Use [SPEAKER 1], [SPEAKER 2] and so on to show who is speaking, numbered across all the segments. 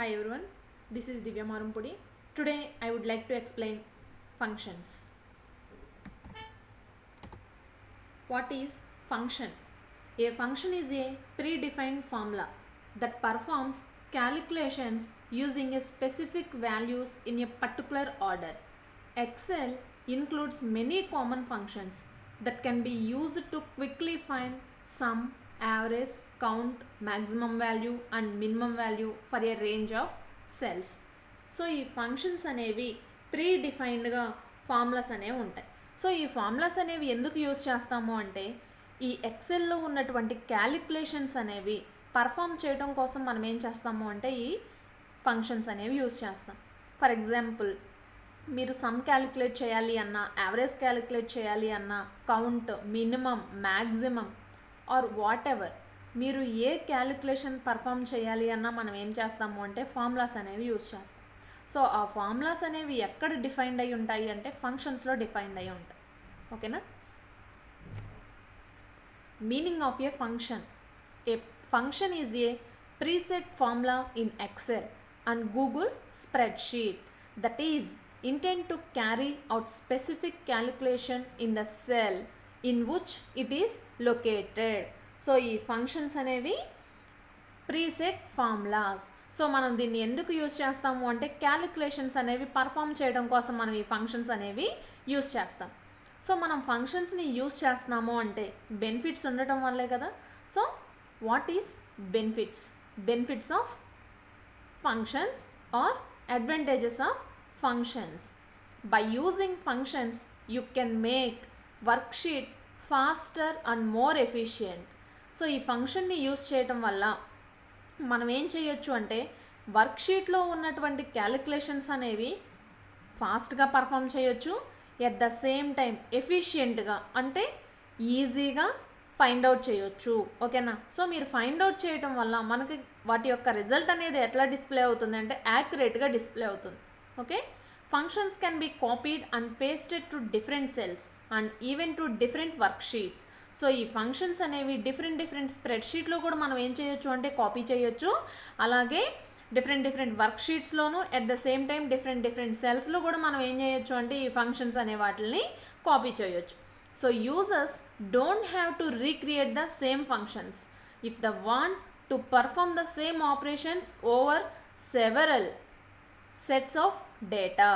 [SPEAKER 1] Hi everyone, this is Divya Marumpudi. Today I would like to explain functions. What is function? A function is a predefined formula that performs calculations using a specific values in a particular order. Excel includes many common functions that can be used to quickly find sum, average, count, maximum value and minimum value for a range of cells. So ఈ functions అనేవి pre డిఫైన్డ్గా formulas అనేవి ఉంటాయి. So ఈ formulas అనేవి ఎందుకు use చేస్తాము అంటే ఈ ఎక్సెల్లో ఉన్నటువంటి క్యాలిక్యులేషన్స్ అనేవి పర్ఫామ్ చేయడం కోసం మనం ఏం చేస్తాము అంటే ఈ ఫంక్షన్స్ అనేవి యూజ్ చేస్తాం. ఫర్ ఎగ్జాంపుల్, మీరు సమ్ క్యాలిక్యులేట్ చేయాలి అన్నా, యావరేజ్ క్యాలిక్యులేట్ చేయాలి అన్నా, count, minimum, maximum or whatever మీరు ఏ క్యాలిక్యులేషన్ పర్ఫామ్ చేయాలి అన్నా మనం ఏం చేస్తాము అంటే ఫార్ములాస్ అనేవి యూజ్ చేస్తాం. సో ఆ ఫార్ములాస్ అనేవి ఎక్కడ డిఫైన్డ్ అయి ఉంటాయి అంటే ఫంక్షన్స్లో డిఫైన్డ్ అయి ఉంటాయి. ఓకేనా? Meaning of a function. A function is a preset formula in Excel and Google spreadsheet that is intend to carry out specific calculation in the cell in which it is located. So ఈ functions అనేవి preset formulas. So మనం దీన్ని ఎందుకు use చేస్తాము అంటే calculations అనేవి perform చేయడం కోసం మనం ఈ ఫంక్షన్స్ అనేవి యూజ్ చేస్తాం. సో మనం ఫంక్షన్స్ని యూజ్ చేస్తున్నాము అంటే బెనిఫిట్స్ ఉండటం వల్లే కదా. So what is benefits? Benefits of functions or advantages of functions. By using functions you can make worksheet faster and more efficient. So ఈ ఫంక్షన్ని యూజ్ చేయటం వల్ల మనం ఏం చేయొచ్చు అంటే వర్క్షీట్లో ఉన్నటువంటి క్యాలిక్యులేషన్స్ అనేవి ఫాస్ట్గా పర్ఫామ్ చేయొచ్చు, ఎట్ ద సేమ్ టైం ఎఫిషియెంట్గా అంటే ఈజీగా ఫైండ్ అవుట్ చేయొచ్చు. ఓకేనా? సో మీరు ఫైండ్ అవుట్ చేయటం వల్ల మనకి వాటి యొక్క రిజల్ట్ అనేది ఎట్లా డిస్ప్లే అవుతుంది అంటే యాక్యురేట్గా డిస్ప్లే అవుతుంది. Okay? Functions can be copied and pasted to different cells and even to different worksheets. So ఈ ఫంక్షన్స్ అనేవి డిఫరెంట్ స్ప్రెడ్షీట్లో కూడా మనం ఏం చేయొచ్చు అంటే కాపీ చేయొచ్చు, అలాగే డిఫరెంట్ వర్క్షీట్స్లోను at the same time different సెల్స్లో కూడా మనం ఏం చేయొచ్చు అంటే ఈ ఫంక్షన్స్ అనే వాటిని కాపీ చేయొచ్చు. So users don't have to recreate the same functions if the want to perform the same operations over several sets of data.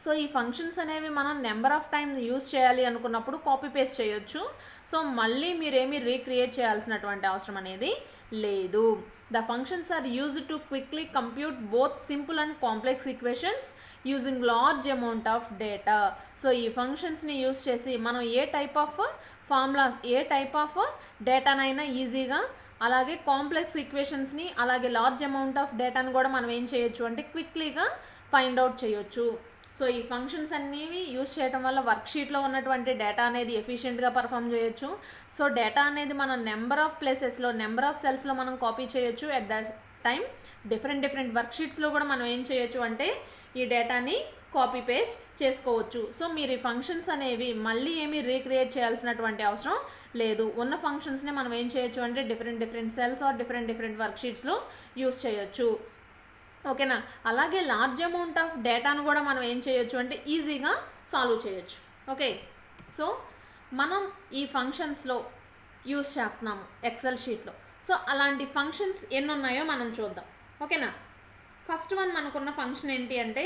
[SPEAKER 1] So ఈ ఫంక్షన్స్ అనేవి మనం నెంబర్ ఆఫ్ టైమ్ యూజ్ చేయాలి అనుకున్నప్పుడు కాపీ పేస్ట్ చేయొచ్చు. So మళ్ళీ మీరేమీ recreate చేయాల్సినటువంటి అవసరం అనేది లేదు. The functions are used to quickly compute both simple and complex equations using large amount of data. So ఈ ఫంక్షన్స్ని యూజ్ చేసి మనం ఏ టైప్ ఆఫ్ ఫార్ములాస్, ఏ టైప్ ఆఫ్ డేటానైనా ఈజీగా, అలాగే కాంప్లెక్స్ ఈక్వేషన్స్ని, అలాగే లార్జ్ అమౌంట్ ఆఫ్ డేటాను కూడా మనం ఏం చేయొచ్చు అంటే క్విక్లీగా ఫైండ్ అవుట్ చేయొచ్చు. సో ఈ ఫంక్షన్స్ అనేవి యూజ్ చేయడం వల్ల వర్క్షీట్లో ఉన్నటువంటి డేటా అనేది ఎఫిషియెంట్గా పర్ఫామ్ చేయొచ్చు. సో డేటా అనేది మనం నెంబర్ ఆఫ్ ప్లేసెస్లో, నెంబర్ ఆఫ్ సెల్స్లో మనం కాపీ చేయొచ్చు. ఎట్ ద టైం డిఫరెంట్ వర్క్షీట్స్లో కూడా మనం ఏం చేయొచ్చు అంటే ఈ డేటాని కాపీ పేస్ట్ చేసుకోవచ్చు. సో మీరు ఈ ఫంక్షన్స్ అనేవి మళ్ళీ ఏమీ రీక్రియేట్ చేయాల్సినటువంటి అవసరం లేదు. ఉన్న ఫంక్షన్స్ని మనం ఏం చేయొచ్చు అంటే డిఫరెంట్ సెల్స్ ఆర్ డిఫరెంట్ వర్క్షీట్స్లో యూజ్ చేయొచ్చు. ఓకేనా? అలాగే లార్జ్ అమౌంట్ ఆఫ్ డేటాను కూడా మనం ఏం చేయొచ్చు అంటే ఈజీగా సాల్వ్ చేయొచ్చు. ఓకే? సో మనం ఈ ఫంక్షన్స్లో యూజ్ చేస్తున్నాము ఎక్సెల్ షీట్లో. సో అలాంటి ఫంక్షన్స్ ఎన్ని ఉన్నాయో మనం చూద్దాం. ఓకేనా? ఫస్ట్ వన్ మనకున్న ఫంక్షన్ ఏంటి అంటే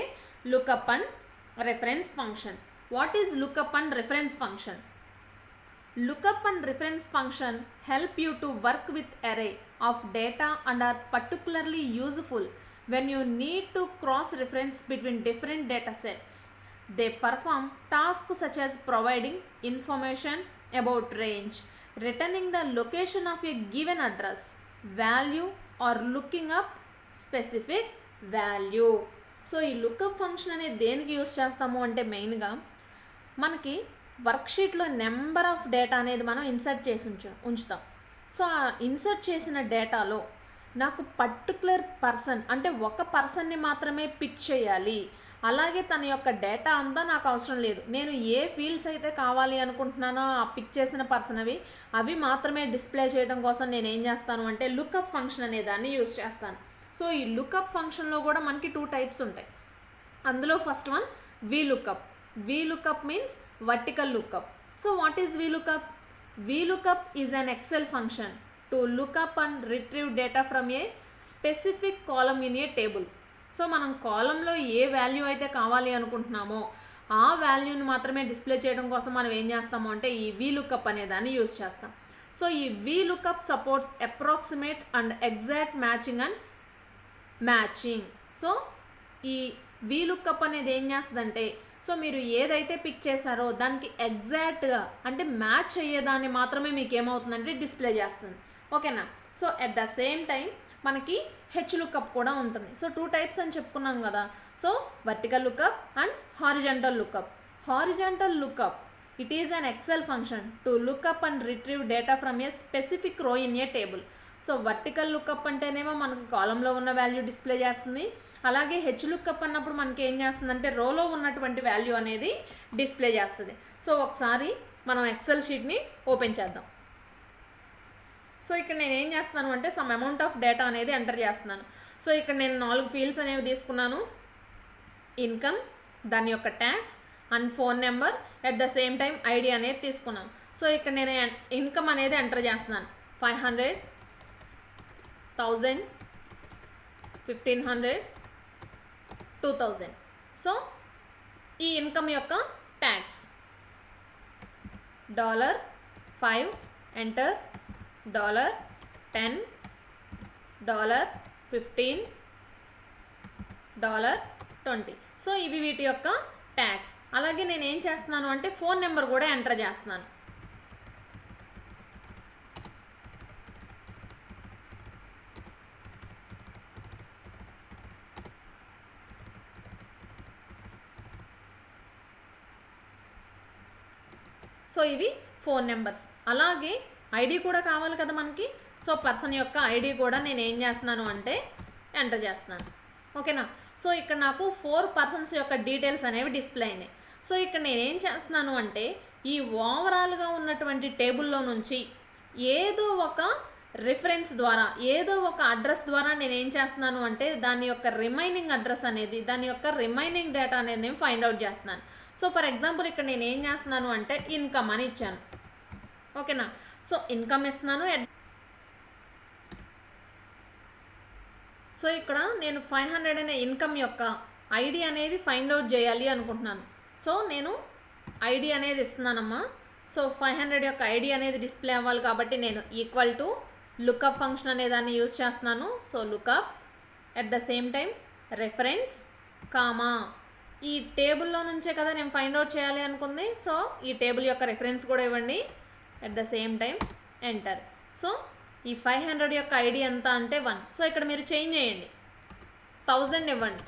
[SPEAKER 1] lookup and reference function. What is lookup and reference function? Lookup and reference function help you to work with array of data and are particularly useful when you need to cross-reference between different data sets. They perform tasks such as providing information about range, returning the location of a given address, value or looking up specific value. So ఈ lookup function అనేది దేనికి use చేస్తాము అంటే మెయిన్గా మనకి వర్క్షీట్లో number of data అనేది మనం insert చేసి ఉంచుతాం. సో ఆ ఇన్సర్ట్ చేసిన డేటాలో నాకు పర్టికులర్ పర్సన్ అంటే ఒక పర్సన్ని మాత్రమే పిక్ చేయాలి, అలాగే తన యొక్క డేటా అంతా నాకు అవసరం లేదు, నేను ఏ ఫీల్డ్స్ అయితే కావాలి అనుకుంటున్నానో ఆ పిక్ చేసిన పర్సన్ అవి మాత్రమే డిస్ప్లే చేయడం కోసం నేను ఏం చేస్తాను అంటే లుకప్ ఫంక్షన్ అనే దాన్ని యూజ్ చేస్తాను. సో ఈ లుకప్ ఫంక్షన్లో కూడా మనకి 2 టైప్స్ ఉంటాయి. అందులో first one VLOOKUP. VLOOKUP means vertical lookup. So what is VLOOKUP? VLOOKUP is an Excel function to look up and retrieve data from a specific column in a table. So మనం కాలంలో ఏ value అయితే కావాలి అనుకుంటున్నామో ఆ వాల్యూని మాత్రమే display చేయడం కోసం మనం ఏం చేస్తాము అంటే ఈ VLOOKUP అనే దాన్ని యూజ్ చేస్తాం. సో ఈ VLOOKUP supports approximate and exact matching and matching. So ఈ VLOOKUP అనేది ఏం చేస్తుందంటే సో మీరు ఏదైతే పిక్ చేశారో దానికి ఎగ్జాక్ట్గా అంటే మ్యాచ్ అయ్యేదాన్ని మాత్రమే మీకు ఏమవుతుందంటే డిస్ప్లే చేస్తుంది. ఓకేనా. So at the same time మనకి HLOOKUP కూడా ఉంటుంది. సో 2 టైప్స్ అని చెప్పుకున్నాం కదా. So vertical lookup and horizontal lookup. Horizontal lookup it is an Excel function to look up and retrieve data from a specific row in a table. So vertical lookup అంటేనేమో మనకి కాలంలో ఉన్న value display చేస్తుంది. అలాగే HLOOKUP అన్నప్పుడు మనకి ఏం చేస్తుందంటే రోలో ఉన్నటువంటి వాల్యూ అనేది డిస్ప్లే చేస్తుంది. సో ఒకసారి మనం ఎక్సెల్ షీట్ని ఓపెన్ చేద్దాం. సో ఇక్కడ నేను ఏం చేస్తున్నాను అంటే సమ్ అమౌంట్ ఆఫ్ డేటా అనేది ఎంటర్ చేస్తున్నాను. సో ఇక్కడ నేను 4 ఫీల్డ్స్ అనేవి తీసుకున్నాను. ఇన్కమ్, దాని యొక్క tax and phone number, at the same time ID అనేది తీసుకున్నాను. సో ఇక్కడ నేను ఇన్కమ్ అనేది ఎంటర్ చేస్తున్నాను. 500, 1000, 1500, 2000. సో ఈ ఇన్కమ్ యొక్క ట్యాక్స్ $5 ఎంటర్, $10, $15, $20. సో ఇవి వీటి యొక్క ట్యాక్స్. అలాగే నేను ఏం చేస్తున్నాను అంటే ఫోన్ నెంబర్ కూడా ఎంటర్ చేస్తున్నాను. సో ఇవి ఫోన్ నెంబర్స్. అలాగే ఐడి కూడా కావాలి కదా మనకి. సో పర్సన్ యొక్క ఐడి కూడా నేను ఏం చేస్తున్నాను అంటే ఎంటర్ చేస్తున్నాను. ఓకేనా. సో ఇక్కడ నాకు 4 పర్సన్స్ యొక్క డీటెయిల్స్ అనేవి డిస్ప్లే అయినాయి. సో ఇక్కడ నేను ఏం చేస్తున్నాను అంటే ఈ ఓవరాల్గా ఉన్నటువంటి టేబుల్లో నుంచి ఏదో ఒక రిఫరెన్స్ ద్వారా ఏదో ఒక అడ్రస్ ద్వారా నేను ఏం చేస్తున్నాను అంటే దాని యొక్క రిమైనింగ్ అడ్రస్ అనేది దాని యొక్క రిమైనింగ్ డేటా అనేది నేను ఫైండ్ అవుట్ చేస్తున్నాను. సో ఫర్ ఎగ్జాంపుల్ ఇక్కడ నేను ఏం చేస్తున్నాను అంటే ఇన్కమ్ అని ఇచ్చాను. ఓకేనా. సో ఇన్కమ్ ఇస్తున్నాను. సో ఇక్కడ నేను 500 అనే ఇన్కమ్ యొక్క ఐడి అనేది ఫైండ్ అవుట్ చేయాలి అనుకుంటున్నాను. సో నేను ఐడి అనేది ఇస్తున్నానమ్మా. సో 500 యొక్క ఐడి అనేది డిస్ప్లే అవ్వాలి కాబట్టి నేను ఈక్వల్ టు లుకప్ ఫంక్షన్ అనే దాన్ని యూజ్ చేస్తున్నాను. So lookup at the same time reference comma ఈ టేబుల్లో నుంచే కదా నేను ఫైండ్ అవుట్ చేయాలి అనుకుంది. సో ఈ టేబుల్ యొక్క రెఫరెన్స్ కూడా ఇవ్వండి. At the same time enter. So ఈ 500 యొక్క ఐడి ఎంత అంటే 1. సో ఇక్కడ మీరు చేంజ్ చేయండి, 1000 ఇవ్వండి.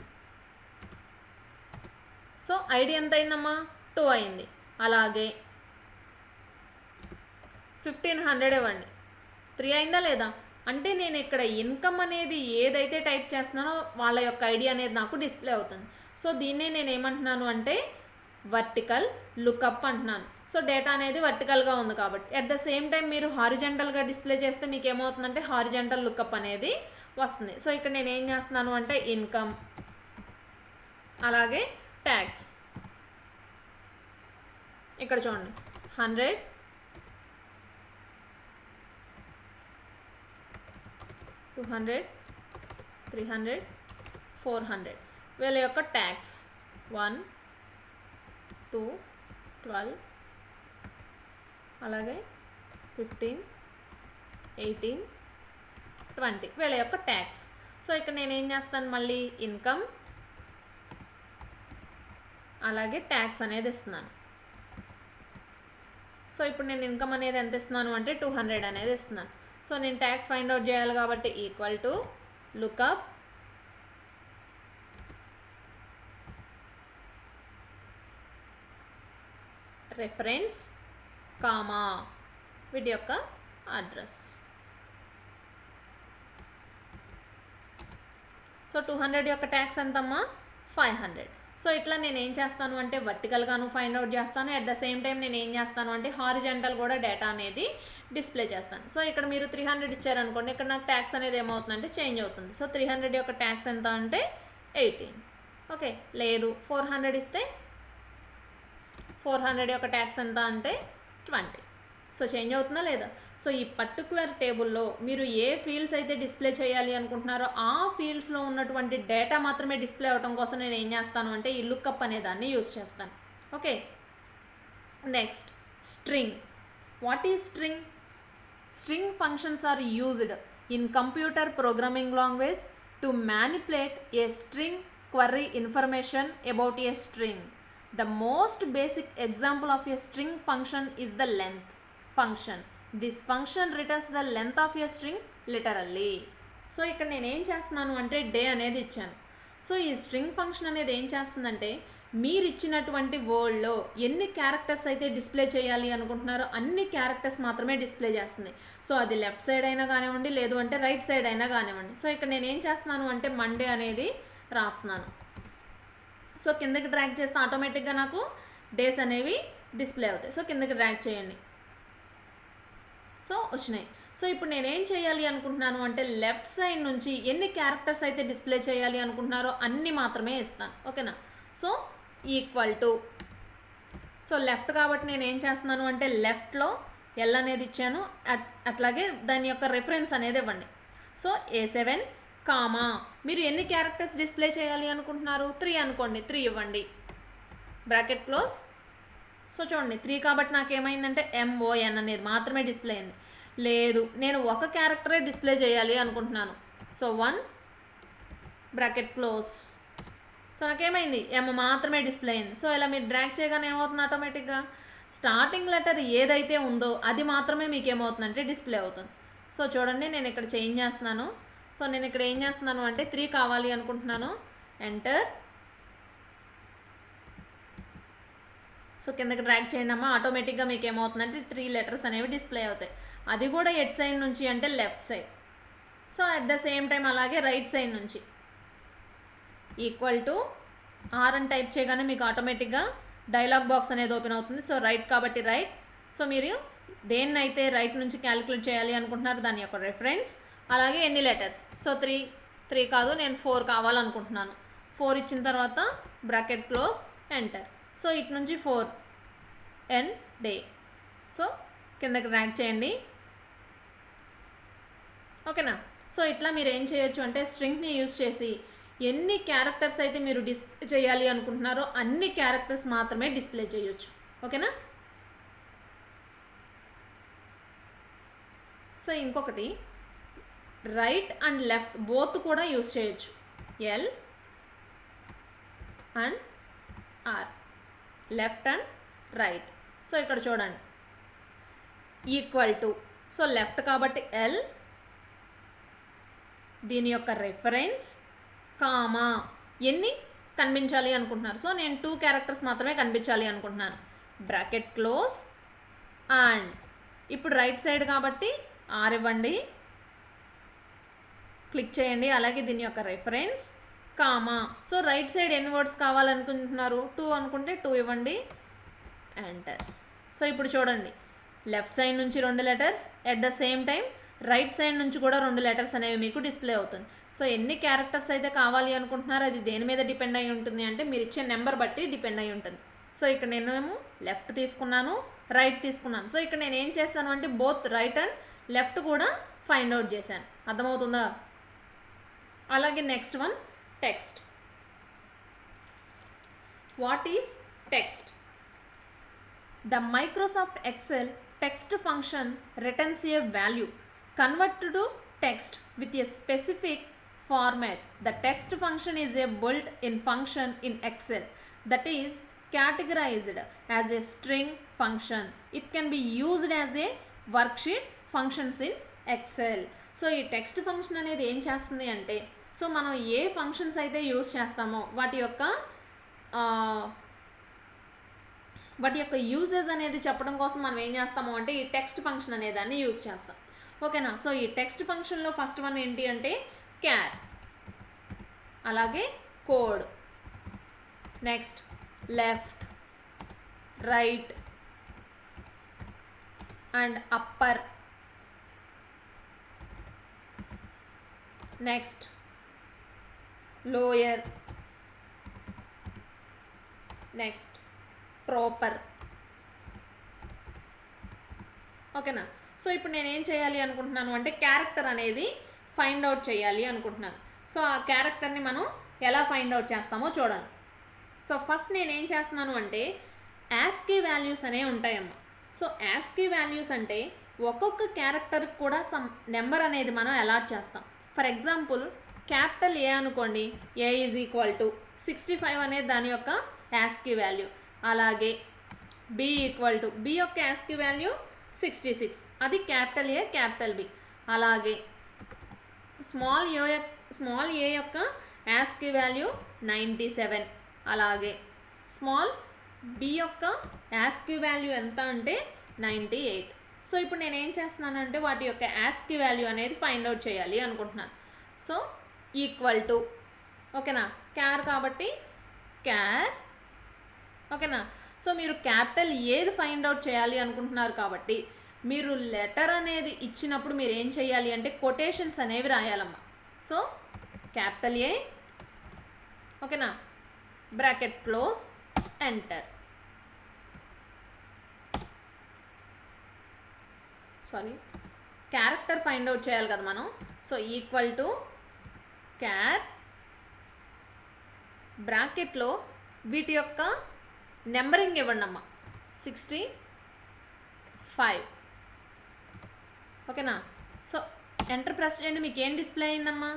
[SPEAKER 1] సో ఐడి ఎంత అయిందమ్మా 2 అయింది. అలాగే 1500 ఇవ్వండి, 3 అయిందా లేదా? అంటే నేను ఇక్కడ ఇన్కమ్ అనేది ఏదైతే టైప్ చేస్తున్నానో వాళ్ళ యొక్క ఐడి అనేది నాకు డిస్ప్లే అవుతుంది. సో దీన్నే నేను ఏమంటున్నాను అంటే వర్టికల్ లుకప్ అంటున్నాను. సో డేటా అనేది వర్టికల్గా ఉంది కాబట్టి అట్ ద సేమ్ టైం మీరు హారిజెంటల్గా డిస్ప్లే చేస్తే మీకు ఏమవుతుందంటే హారిజెంటల్ లుకప్ అనేది వస్తుంది. సో ఇక్కడ నేను ఏం చేస్తున్నాను అంటే ఇన్కమ్ అలాగే ట్యాక్స్ ఇక్కడ చూడండి 100, 200, 300, 400 వీళ్ళ యొక్క ట్యాక్స్ 1, 2, 12 అలాగే 15, 18, 20 వీళ్ళ యొక్క ట్యాక్స్. సో ఇక్కడ నేను ఏం చేస్తాను మళ్ళీ ఇన్కమ్ అలాగే ట్యాక్స్ అనేది ఇస్తున్నాను. సో ఇప్పుడు నేను ఇన్కమ్ అనేది ఎంత ఇస్తున్నాను అంటే 200 అనేది ఇస్తున్నాను. సో నేను ట్యాక్స్ ఫైండ్ అవుట్ చేయాలి కాబట్టి equal to lookup reference comma వీటి యొక్క అడ్రస్. సో 200 యొక్క ట్యాక్స్ ఎంతమ్మా 500. సో ఇట్లా నేను ఏం చేస్తాను అంటే వర్టికల్గాను ఫైండ్ అవుట్ చేస్తాను. అట్ ద సేమ్ టైం నేను ఏం చేస్తాను అంటే హారిజెంటల్ కూడా డేటా అనేది డిస్ప్లే చేస్తాను. సో ఇక్కడ మీరు 300 ఇచ్చారనుకోండి, ఇక్కడ నాకు ట్యాక్స్ అనేది ఏమవుతుందంటే చేంజ్ అవుతుంది. సో 300 యొక్క ట్యాక్స్ ఎంత అంటే 18. ఓకే, లేదు 400 ఇస్తే 400 యొక్క ట్యాక్స్ ఎంత అంటే 20. సో చేంజ్ అవుతుందా లేదా? సో ఈ పర్టికులర్ టేబుల్లో మీరు ఏ ఫీల్డ్స్ అయితే డిస్ప్లే చేయాలి అనుకుంటున్నారో ఆ ఫీల్డ్స్లో ఉన్నటువంటి డేటా మాత్రమే డిస్ప్లే అవడం కోసం నేను ఏం చేస్తాను అంటే ఈ లుక్అప్ అనే దాన్ని యూజ్ చేస్తాను. Okay, next string. What is string? String functions are used in computer programming language to manipulate a string query information about a string. The most basic example of a string function is the length function. This function returns the length of a string literally. So ఇక్కడ నేను ఏం చేస్తున్నాను అంటే day అనేది ఇచ్చాను. So ఈ string function అనేది ఏం చేస్తుందంటే మీరు ఇచ్చినటువంటి వర్డ్లో ఎన్ని క్యారెక్టర్స్ అయితే డిస్ప్లే చేయాలి అనుకుంటున్నారో అన్ని క్యారెక్టర్స్ మాత్రమే డిస్ప్లే చేస్తుంది. సో అది లెఫ్ట్ సైడ్ అయినా కానివ్వండి, లేదు అంటే రైట్ సైడ్ అయినా కానివ్వండి. సో ఇక్కడ నేను ఏం చేస్తున్నాను అంటే మండే అనేది రాస్తున్నాను. సో కిందకి డ్రాగ్ చేస్తే ఆటోమేటిక్గా నాకు డేస్ అనేవి డిస్ప్లే అవుతాయి. సో కిందకి డ్రాగ్ చేయండి. సో వచ్చినాయి. సో ఇప్పుడు నేనేం చేయాలి అనుకుంటున్నాను అంటే లెఫ్ట్ సైడ్ నుంచి ఎన్ని క్యారెక్టర్స్ అయితే డిస్ప్లే చేయాలి అనుకుంటున్నారో అన్ని మాత్రమే ఇస్తాను. ఓకేనా? So equal to, so left కాబట్టి నేను ఏం చేస్తున్నాను అంటే లెఫ్ట్లో ఎల్ అనేది ఇచ్చాను, అట్లాగే దాని యొక్క రిఫరెన్స్ అనేది ఇవ్వండి. సో A7 కామా మీరు ఎన్ని క్యారెక్టర్స్ డిస్ప్లే చేయాలి అనుకుంటున్నారు? 3 అనుకోండి, 3 ఇవ్వండి, బ్రాకెట్ క్లోజ్. సో చూడండి 3 కాబట్టి నాకు ఏమైందంటే MON అనేది మాత్రమే డిస్ప్లే అయింది. లేదు నేను ఒక క్యారెక్టరే డిస్ప్లే చేయాలి అనుకుంటున్నాను. So 1 bracket close. సో నాకేమైంది M మాత్రమే డిస్ప్లే అయింది. సో ఇలా మీరు డ్రాగ్ చేయగానే ఏమవుతుంది ఆటోమేటిక్గా స్టార్టింగ్ లెటర్ ఏదైతే ఉందో అది మాత్రమే మీకు ఏమవుతుందంటే డిస్ప్లే అవుతుంది. సో చూడండి నేను ఇక్కడ చేంజ్ చేస్తున్నాను. సో నేను ఇక్కడ ఏం చేస్తున్నాను అంటే 3 కావాలి అనుకుంటున్నాను, ఎంటర్. సో కిందకి డ్రాగ్ చేయండి అమ్మా, ఆటోమేటిక్గా మీకు ఏమవుతుందంటే 3 లెటర్స్ అనేవి డిస్ప్లే అవుతాయి. అది కూడా ఎట్ సైడ్ నుంచి అంటే left side. So at the same time అలాగే రైట్ సైడ్ నుంచి ఈక్వల్ టు R అని టైప్ చేయగానే మీకు ఆటోమేటిక్గా డైలాగ్ బాక్స్ అనేది ఓపెన్ అవుతుంది. సో రైట్ కాబట్టి రైట్. సో మీరు దేన్నైతే రైట్ నుంచి క్యాలిక్యులేట్ చేయాలి అనుకుంటున్నారు దాని యొక్క రెఫరెన్స్, అలాగే ఎన్ని లెటర్స్. సో 3 కాదు నేను 4 కావాలనుకుంటున్నాను. 4 ఇచ్చిన తర్వాత బ్రాకెట్ క్లోజ్, ఎంటర్. సో ఇటు నుంచి 4 N డే. సో కిందకి ర్యాక్ చేయండి. ఓకేనా? సో ఇట్లా మీరు ఏం చేయొచ్చు అంటే స్ట్రింగ్ని యూజ్ చేసి ఎన్ని క్యారెక్టర్స్ అయితే మీరు డిస్ప్లే చేయాలి అనుకుంటున్నారో అన్ని క్యారెక్టర్స్ మాత్రమే డిస్ప్లే చేయొచ్చు. ఓకేనా? సో ఇంకొకటి రైట్ అండ్ లెఫ్ట్ బోత్ కూడా యూజ్ చేయొచ్చు. L and R, left and right. So ఇక్కడ చూడండి ఈక్వల్ టు, సో లెఫ్ట్ కాబట్టి L, దీని యొక్క రెఫరెన్స్ కామా ఎన్ని కనిపించాలి అనుకుంటున్నారు. సో నేను 2 క్యారెక్టర్స్ మాత్రమే కనిపించాలి అనుకుంటున్నాను, బ్రాకెట్ క్లోజ్. అండ్ ఇప్పుడు రైట్ సైడ్ కాబట్టి R ఇవ్వండి, క్లిక్ చేయండి, అలాగే దీని యొక్క reference comma. So right side ఎన్ని వర్డ్స్ కావాలనుకుంటున్నారు? 2 అనుకుంటే 2 ఇవ్వండి, ఎంటర్. సో ఇప్పుడు చూడండి లెఫ్ట్ సైడ్ నుంచి 2 letters, at the same time right side నుంచి కూడా 2 లెటర్స్ అనేవి మీకు డిస్ప్లే అవుతుంది. సో ఎన్ని క్యారెక్టర్స్ అయితే కావాలి అనుకుంటున్నారో అది దేని మీద డిపెండ్ అయి ఉంటుంది అంటే మీరు ఇచ్చే నెంబర్ బట్టి డిపెండ్ అయి ఉంటుంది. సో ఇక్కడ నేనేమో లెఫ్ట్ తీసుకున్నాను, రైట్ తీసుకున్నాను. సో ఇక్కడ నేను ఏం చేస్తాను అంటే బోత్ రైట్ అండ్ లెఫ్ట్ కూడా ఫైండ్ అవుట్ చేశాను. అర్థమవుతుందా? అలాగే next one text. What is text? The Microsoft Excel text function returns a value converted to text with a specific format. The text function is a built-in function in Excel that is categorized as a string function. It can be used as a worksheet functions in Excel. So ఈ text function అనేది ఏం చేస్తుంది అంటే, so మనం ఏ functions అయితే use చేస్తామో వాటి యొక్క యూజెస్ అనేది చెప్పడం కోసం మనం ఏం చేస్తాము అంటే ఈ టెక్స్ట్ ఫంక్షన్ అనే దాన్ని యూజ్ చేస్తాం. ఓకేనా? సో ఈ టెక్స్ట్ ఫంక్షన్లో ఫస్ట్ వన్ ఏంటి అంటే క్యార్, అలాగే code, next left, right and upper next lower, next proper. ఓకేనా? సో ఇప్పుడు నేను ఏం చేయాలి అనుకుంటున్నాను అంటే క్యారెక్టర్ అనేది ఫైండ్ అవుట్ చేయాలి అనుకుంటున్నాను. సో ఆ క్యారెక్టర్ని మనం ఎలా ఫైండ్ అవుట్ చేస్తామో చూడండి. సో ఫస్ట్ నేను ఏం చేస్తున్నాను అంటే యాస్కీ వాల్యూస్ అనేవి ఉంటాయమ్మా. సో యాస్కీ వాల్యూస్ అంటే ఒక్కొక్క క్యారెక్టర్కి కూడా సమ్ నెంబర్ అనేది మనం అలాట్ చేస్తాం. ఫర్ ఎగ్జాంపుల్ క్యాపిటల్ ఏ అనుకోండి, ఏ ఈజ్ ఈక్వల్ టు 65 అనేది దాని యొక్క యాస్కీ వాల్యూ. అలాగే బి ఈక్వల్ టు, బి యొక్క యాస్కీ వాల్యూ 66, అది క్యాపిటల్ ఏ క్యాపిటల్ బి. అలాగే స్మాల్ ఏ యొక్క యాస్కీ వాల్యూ 97. అలాగే స్మాల్ బి యొక్క యాస్కీ వాల్యూ ఎంత అంటే 98. సో ఇప్పుడు నేను ఏం చేస్తున్నానంటే వాటి యొక్క యాస్కీ వాల్యూ అనేది ఫైండ్ అవుట్ చేయాలి అనుకుంటున్నాను. సో ఈక్వల్ టు, ఓకేనా, క్యార్ కాబట్టి క్యార్. ఓకేనా? సో మీరు క్యాపిటల్ ఏది ఫైండ్ అవుట్ చేయాలి అనుకుంటున్నారు కాబట్టి మీరు లెటర్ అనేది ఇచ్చినప్పుడు మీరు ఏం చేయాలి అంటే కొటేషన్స్ అనేవి రాయాలమ్మా. సో క్యాపిటల్ ఏ, ఓకేనా, bracket close, enter. Character find out చేయాలి కదా మనం. సో ఈక్వల్ టు క్యార్, బ్రాకెట్లో వీటి యొక్క నెంబరింగ్ ఇవ్వండి అమ్మా, 65. ఓకేనా? సో ఎంటర్ ప్రెస్ చేయండి. మీకు ఏం డిస్ప్లే అయిందమ్మా?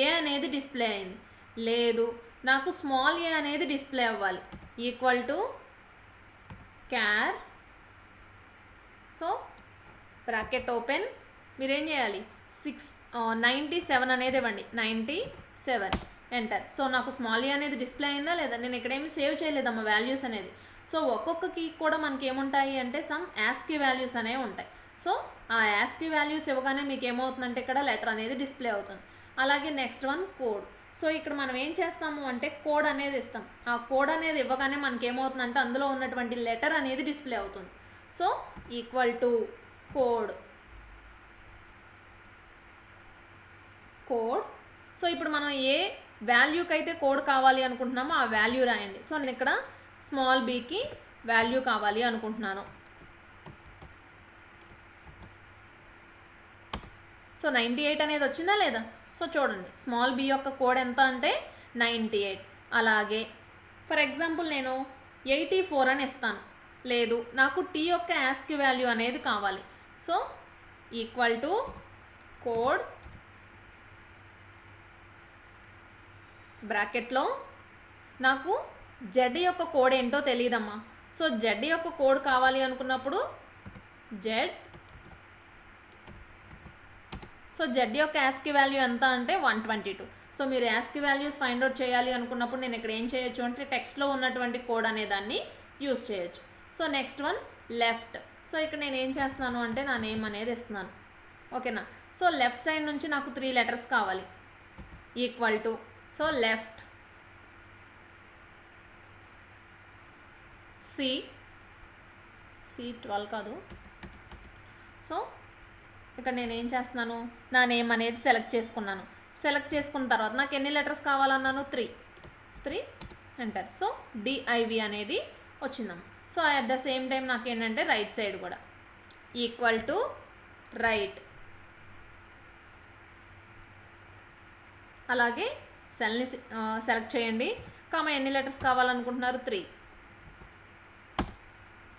[SPEAKER 1] ఏ అనేది డిస్ప్లే అయింది. లేదు, నాకు స్మాల్ ఏ అనేది డిస్ప్లే అవ్వాలి. Equal to char, so bracket open, మీరేం చేయాలి 97 అనేది ఇవ్వండి, 97, ఎంటర్. సో నాకు స్మాల్ ఏ అనేది డిస్ప్లే అయిందా లేదా? నేను ఇక్కడేమి సేవ్ చేయలేదమ్మా వాల్యూస్ అనేది. సో ఒక్కొక్క కీ కూడా మనకి ఏముంటాయి అంటే సమ్ యాస్కీ వాల్యూస్ అనేవి ఉంటాయి. సో ఆ యాస్కీ వాల్యూస్ ఇవ్వగానే మీకు ఏమవుతుందంటే ఇక్కడ లెటర్ అనేది డిస్ప్లే అవుతుంది. అలాగే నెక్స్ట్ వన్ కోడ్. సో ఇక్కడ మనం ఏం చేస్తాము అంటే కోడ్ అనేది ఇస్తాం. ఆ కోడ్ అనేది ఇవ్వగానే మనకి ఏమవుతుందంటే అందులో ఉన్నటువంటి లెటర్ అనేది డిస్ప్లే అవుతుంది. So equal to code. So ఇప్పుడు మనం ఏ వాల్యూకి అయితే కోడ్ కావాలి అనుకుంటున్నామో ఆ వాల్యూ రాయండి. సో నేను ఇక్కడ స్మాల్ బీకి వాల్యూ కావాలి అనుకుంటున్నాను. సో 98 అనేది వచ్చిందా లేదా? సో చూడండి స్మాల్ బి యొక్క కోడ్ ఎంత అంటే 98. అలాగే ఫర్ ఎగ్జాంపుల్ నేను 84 అని ఇస్తాను. లేదు, నాకు టీ యొక్క యాస్కీ వాల్యూ అనేది కావాలి. సో ఈక్వల్ టు కోడ్, బ్రాకెట్లో నాకు జెడ్ యొక్క కోడ్ ఏంటో తెలియదమ్మా. సో జెడ్ యొక్క కోడ్ కావాలి అనుకున్నప్పుడు జెడ్. సో జెడ్ యొక్క యాస్కీ వాల్యూ ఎంత అంటే 122. సో మీరు యాస్కీ వాల్యూస్ ఫైండ్ అవుట్ చేయాలి అనుకున్నప్పుడు నేను ఇక్కడ ఏం చేయొచ్చు అంటే టెక్స్ట్లో ఉన్నటువంటి కోడ్ అనే దాన్ని యూస్ చేయొచ్చు. So next one left. So ఇక్కడ నేను ఏం చేస్తున్నాను అంటే నా నేమ్ అనేది ఇస్తున్నాను. ఓకేనా? సో లెఫ్ట్ సైడ్ నుంచి నాకు 3 లెటర్స్ కావాలి. Equal to, so left C12 కాదు. సో ఇక్కడ నేను ఏం చేస్తున్నాను, నా నేమ్ అనేది సెలెక్ట్ చేసుకున్నాను. సెలెక్ట్ చేసుకున్న తర్వాత నాకు ఎన్ని లెటర్స్ కావాలన్నాను? 3, ఎంటర్. సో DIV అనేది వచ్చిందమ్మ. So at the same time నాకు ఏంటంటే రైట్ సైడ్ కూడా ఈక్వల్ టు రైట్. అలాగే సెల్ని సెలెక్ట్ చేయండి. ఎన్ని లెటర్స్ కావాలనుకుంటున్నారు? 3.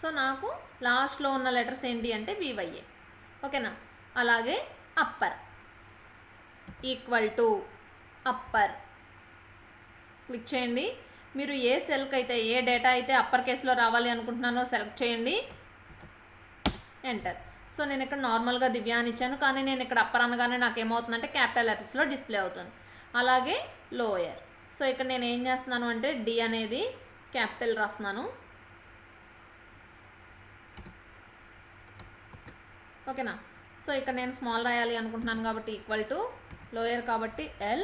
[SPEAKER 1] సో నాకు లాస్ట్లో ఉన్న లెటర్స్ ఏంటి అంటే VYA. ఓకేనా? అలాగే upper equal to upper click చేయండి. మీరు ఏ సెల్కి అయితే ఏ డేటా అయితే అప్పర్ కేస్లో రావాలి అనుకుంటున్నానో సెలెక్ట్ చేయండి, ఎంటర్. సో నేను ఇక్కడ నార్మల్గా దివ్య అని ఇచ్చాను, కానీ నేను ఇక్కడ అప్పర్ అనగానే నాకు ఏమవుతుందంటే క్యాపిటల్ లెటర్స్లో డిస్ప్లే అవుతుంది. అలాగే లోయర్. సో ఇక్కడ నేను ఏం చేస్తున్నాను అంటే డి అనేది క్యాపిటల్ రాస్తున్నాను. ఓకేనా? సో ఇక్కడ నేను స్మాల్ రాయాలి అనుకుంటున్నాను కాబట్టి ఈక్వల్ టు లోయర్ కాబట్టి L,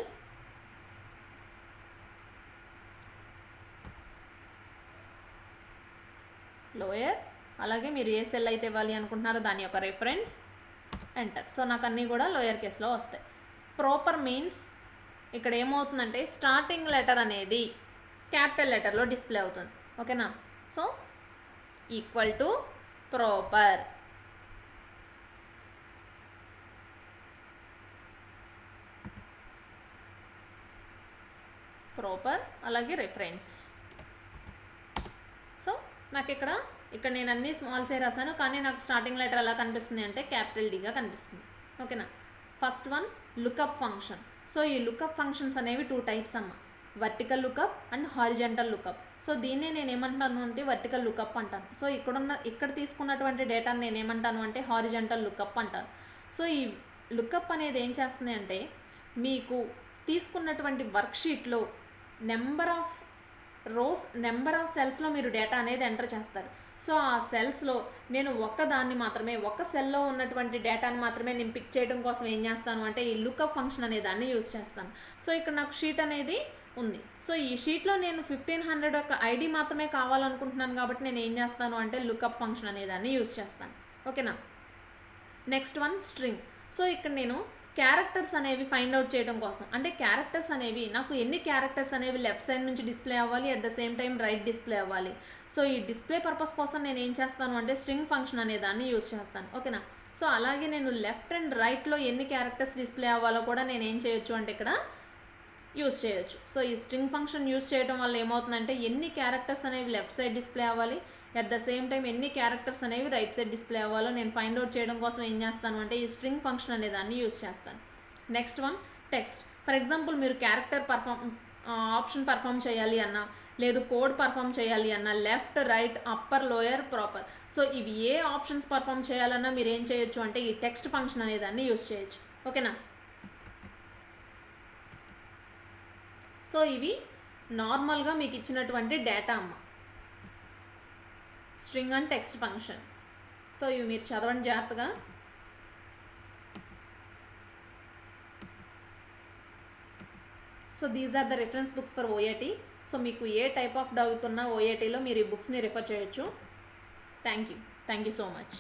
[SPEAKER 1] లోయర్. అలాగే మీరు ఏ సెల్ అయితే ఇవ్వాలి అనుకుంటున్నారో దాని యొక్క రెఫరెన్స్, ఎంటర్. సో నాకు అన్నీ కూడా లోయర్ కేస్లో వస్తాయి. ప్రాపర్ మీన్స్ ఇక్కడ ఏమవుతుందంటే స్టార్టింగ్ లెటర్ అనేది క్యాపిటల్ లెటర్లో డిస్ప్లే అవుతుంది. ఓకేనా? So equal to proper. Proper అలాగే రిఫరెన్స్. సో నాకు ఇక్కడ నేను అన్ని స్మాల్సే రాశాను, కానీ నాకు స్టార్టింగ్ లెటర్ ఎలా కనిపిస్తుంది అంటే క్యాపిటల్ డీగా కనిపిస్తుంది. ఓకేనా? First one lookup function. So ఈ లుకప్ ఫంక్షన్స్ అనేవి 2 టైప్స్ అమ్మ, vertical lookup and horizontal lookup. So దీన్నే నేను ఏమంటాను అంటే వర్టికల్ లుకప్ అంటాను. సో ఇక్కడ తీసుకున్నటువంటి డేటాను నేను ఏమంటాను అంటే హారిజంటల్ లుకప్ అంటాను. సో ఈ లుకప్ అనేది ఏం చేస్తుంది అంటే మీకు తీసుకున్నటువంటి వర్క్షీట్లో number of rows, number of సెల్స్లో మీరు డేటా అనేది ఎంటర్ చేస్తారు. సో ఆ సెల్స్లో నేను ఒక సెల్లో ఉన్నటువంటి డేటాని మాత్రమే నేను పిక్ చేయడం కోసం ఏం చేస్తాను అంటే ఈ లుకప్ ఫంక్షన్ అనే దాన్ని యూజ్ చేస్తాను. సో ఇక్కడ నాకు షీట్ అనేది ఉంది. సో ఈ షీట్లో నేను 1500 యొక్క ఐడి మాత్రమే కావాలనుకుంటున్నాను కాబట్టి నేను ఏం చేస్తాను అంటే లుకప్ ఫంక్షన్ అనే దాన్ని యూజ్ చేస్తాను. ఓకేనా? Next one string. సో ఇక్కడ నేను క్యారెక్టర్స్ అనేవి ఫైండ్ అవుట్ చేయడం కోసం, అంటే క్యారెక్టర్స్ అనేవి నాకు ఎన్ని క్యారెక్టర్స్ అనేవి లెఫ్ట్ సైడ్ నుంచి డిస్ప్లే అవ్వాలి, at the same time right display అవ్వాలి. సో ఈ డిస్ప్లే పర్పస్ కోసం నేను ఏం చేస్తాను అంటే స్ట్రింగ్ ఫంక్షన్ అనే దాన్ని యూజ్ చేస్తాను. ఓకేనా? సో అలాగే నేను లెఫ్ట్ అండ్ రైట్లో ఎన్ని క్యారెక్టర్స్ డిస్ప్లే అవ్వాలో కూడా నేను ఏం చేయొచ్చు అంటే ఇక్కడ యూజ్ చేయొచ్చు. సో ఈ స్ట్రింగ్ ఫంక్షన్ యూజ్ చేయడం వల్ల ఏమవుతుందంటే ఎన్ని క్యారెక్టర్స్ అనేవి లెఫ్ట్ సైడ్ డిస్ప్లే అవ్వాలి, అట్ ద సేమ్ టైం ఎన్ని క్యారెక్టర్స్ అనేవి రైట్ సైడ్ డిస్ప్లే అవ్వాలో నేను ఫైండ్ అవుట్ చేయడం కోసం ఏం చేస్తాను అంటే ఈ స్ట్రింగ్ ఫంక్షన్ అనే దాన్ని యూజ్ చేస్తాను. Next one text. For example మీరు క్యారెక్టర్ ఆప్షన్ పర్ఫామ్ చేయాలి అన్నా, లేదు కోడ్ పర్ఫామ్ చేయాలి అన్నా, left right upper lower proper, so ఇవి ఏ ఆప్షన్స్ పర్ఫామ్ చేయాలన్నా మీరు ఏం చేయొచ్చు అంటే ఈ టెక్స్ట్ ఫంక్షన్ అనే దాన్ని యూజ్ చేయొచ్చు. ఓకేనా? సో ఇవి నార్మల్గా మీకు ఇచ్చినటువంటి డేటా అమ్మ, string and text function. So ఇవి మీరు చదవండి జాగ్రత్తగా. So these are the reference books for OAT. So మీకు ఏ టైప్ ఆఫ్ డౌట్ ఉన్నా OATలో మీరు ఈ బుక్స్ని రిఫర్ చేయొచ్చు. Thank you so much.